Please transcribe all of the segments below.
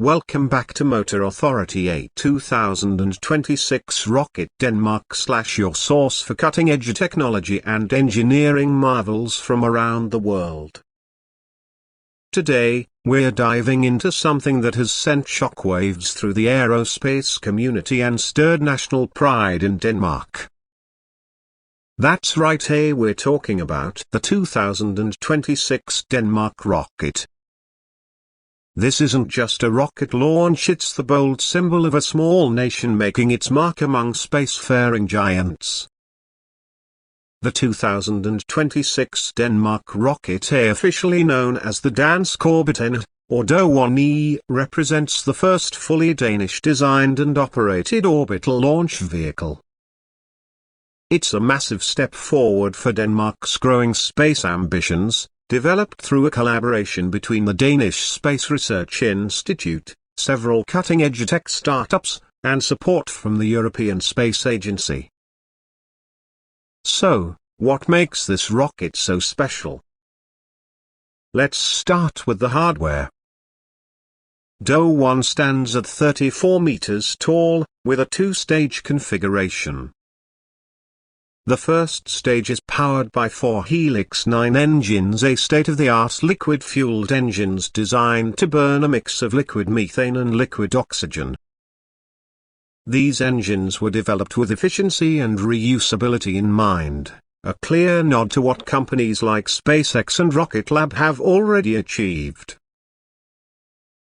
Welcome back to Motor Authority A 2026 Rocket Denmark / your source for cutting-edge technology and engineering marvels from around the world. Today, we're diving into something that has sent shockwaves through the aerospace community and stirred national pride in Denmark. That's right, we're talking about the 2026 Denmark rocket. This isn't just a rocket launch, it's the bold symbol of a small nation making its mark among spacefaring giants. The 2026 Denmark rocket, officially known as the Dansk Orbiter, or Do1E, represents the first fully Danish-designed and operated orbital launch vehicle. It's a massive step forward for Denmark's growing space ambitions, developed through a collaboration between the Danish Space Research Institute, several cutting-edge tech startups, and support from the European Space Agency. So, what makes this rocket so special? Let's start with the hardware. Do1 stands at 34 meters tall, with a two-stage configuration. The first stage is powered by 4 Helix 9 engines, a state-of-the-art liquid-fueled engines designed to burn a mix of liquid methane and liquid oxygen. These engines were developed with efficiency and reusability in mind, a clear nod to what companies like SpaceX and Rocket Lab have already achieved.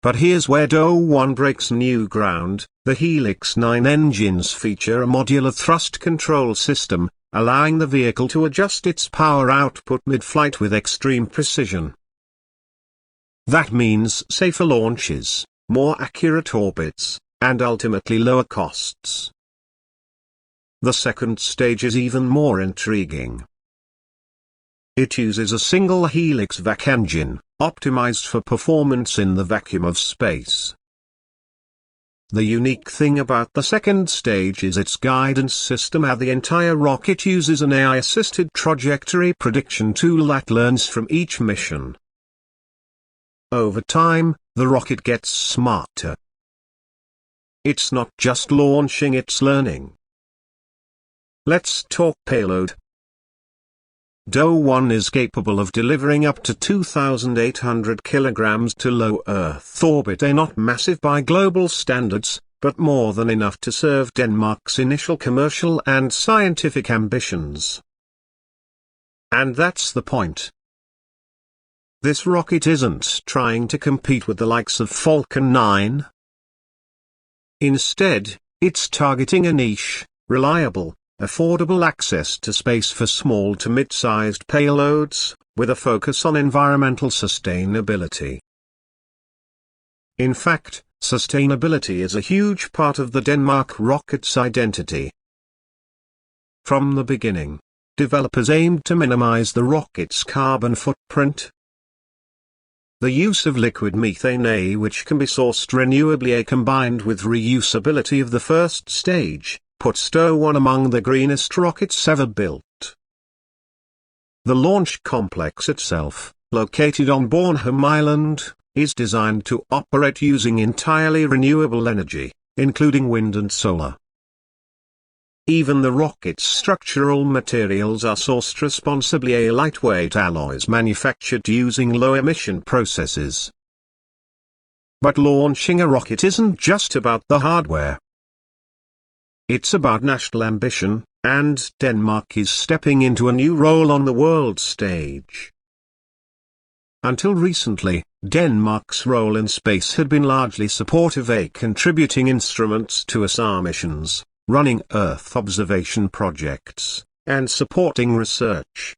But here's where Do1 breaks new ground. The Helix 9 engines feature a modular thrust control system, allowing the vehicle to adjust its power output mid-flight with extreme precision. That means safer launches, more accurate orbits, and ultimately lower costs. The second stage is even more intriguing. It uses a single Helix vac engine, optimized for performance in the vacuum of space. The unique thing about the second stage is its guidance system. The entire rocket uses an AI-assisted trajectory prediction tool that learns from each mission. Over time, the rocket gets smarter. It's not just launching, it's learning. Let's talk payload. Do1 is capable of delivering up to 2,800 kilograms to low Earth orbit, not massive by global standards, but more than enough to serve Denmark's initial commercial and scientific ambitions. And that's the point. This rocket isn't trying to compete with the likes of Falcon 9. Instead, it's targeting a niche, reliable, affordable access to space for small to mid-sized payloads, with a focus on environmental sustainability. In fact, sustainability is a huge part of the Denmark rocket's identity. From the beginning, developers aimed to minimize the rocket's carbon footprint. The use of liquid methane, which can be sourced renewably, combined with reusability of the first stage, puts Do1 among the greenest rockets ever built. The launch complex itself, located on Bornholm Island, is designed to operate using entirely renewable energy, including wind and solar. Even the rocket's structural materials are sourced responsibly, lightweight alloys manufactured using low-emission processes. But launching a rocket isn't just about the hardware. It's about national ambition, and Denmark is stepping into a new role on the world stage. Until recently, Denmark's role in space had been largely supportive, contributing instruments to ESA missions, running Earth observation projects, and supporting research.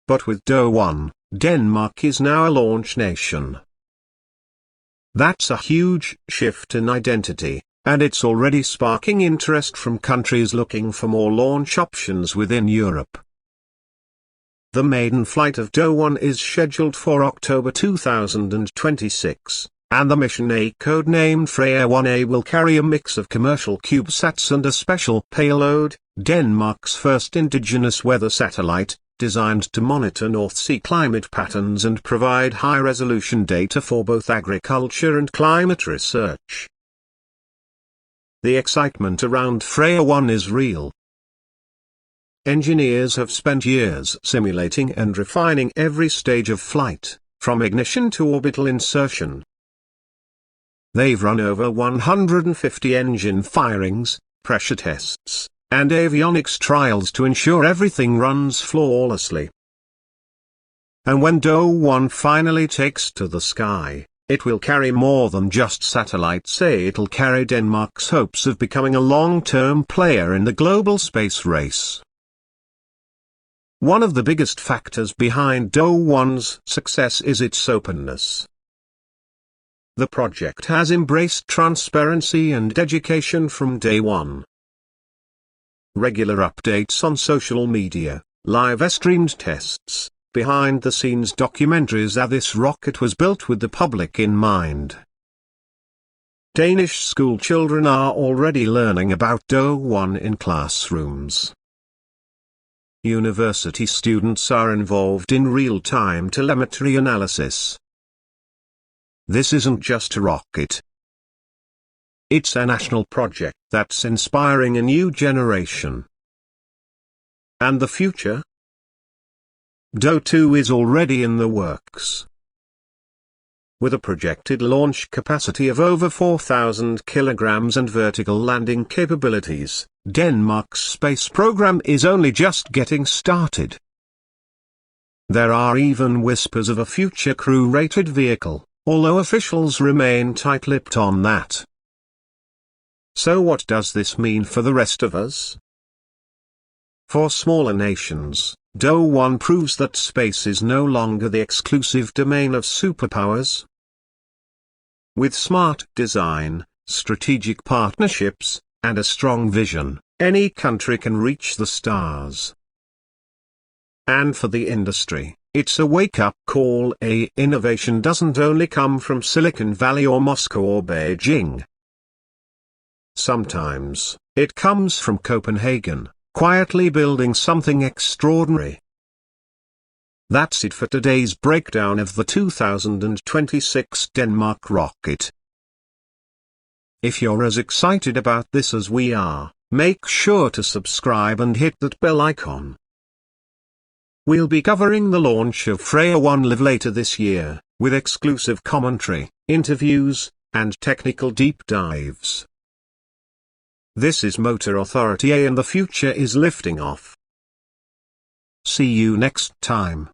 But with Do1, Denmark is now a launch nation. That's a huge shift in identity. And it's already sparking interest from countries looking for more launch options within Europe. The maiden flight of Do1 is scheduled for October 2026, and the mission, codenamed Freya-1A, will carry a mix of commercial CubeSats and a special payload, Denmark's first indigenous weather satellite, designed to monitor North Sea climate patterns and provide high-resolution data for both agriculture and climate research. The excitement around Freya 1 is real. Engineers have spent years simulating and refining every stage of flight, from ignition to orbital insertion. They've run over 150 engine firings, pressure tests, and avionics trials to ensure everything runs flawlessly. And when DO-1 finally takes to the sky, it will carry more than just satellites. It'll carry Denmark's hopes of becoming a long-term player in the global space race. One of the biggest factors behind DO-1's success is its openness. The project has embraced transparency and education from day one. Regular updates on social media, live-streamed tests, behind-the-scenes documentaries. This rocket was built with the public in mind. Danish school children are already learning about DO-1 in classrooms. University students are involved in real-time telemetry analysis. This isn't just a rocket. It's a national project that's inspiring a new generation. And the future? DO-2 is already in the works. With a projected launch capacity of over 4,000 kilograms and vertical landing capabilities, Denmark's space program is only just getting started. There are even whispers of a future crew-rated vehicle, although officials remain tight-lipped on that. So what does this mean for the rest of us? For smaller nations, DO-1 proves that space is no longer the exclusive domain of superpowers. With smart design, strategic partnerships, and a strong vision, any country can reach the stars. And for the industry, it's a wake-up call. Innovation doesn't only come from Silicon Valley or Moscow or Beijing. Sometimes, it comes from Copenhagen, quietly building something extraordinary. That's it for today's breakdown of the 2026 Denmark rocket. If you're as excited about this as we are, make sure to subscribe and hit that bell icon. We'll be covering the launch of Freya 1 live later this year, with exclusive commentary, interviews, and technical deep dives. This is Motor Authority, and the future is lifting off. See you next time.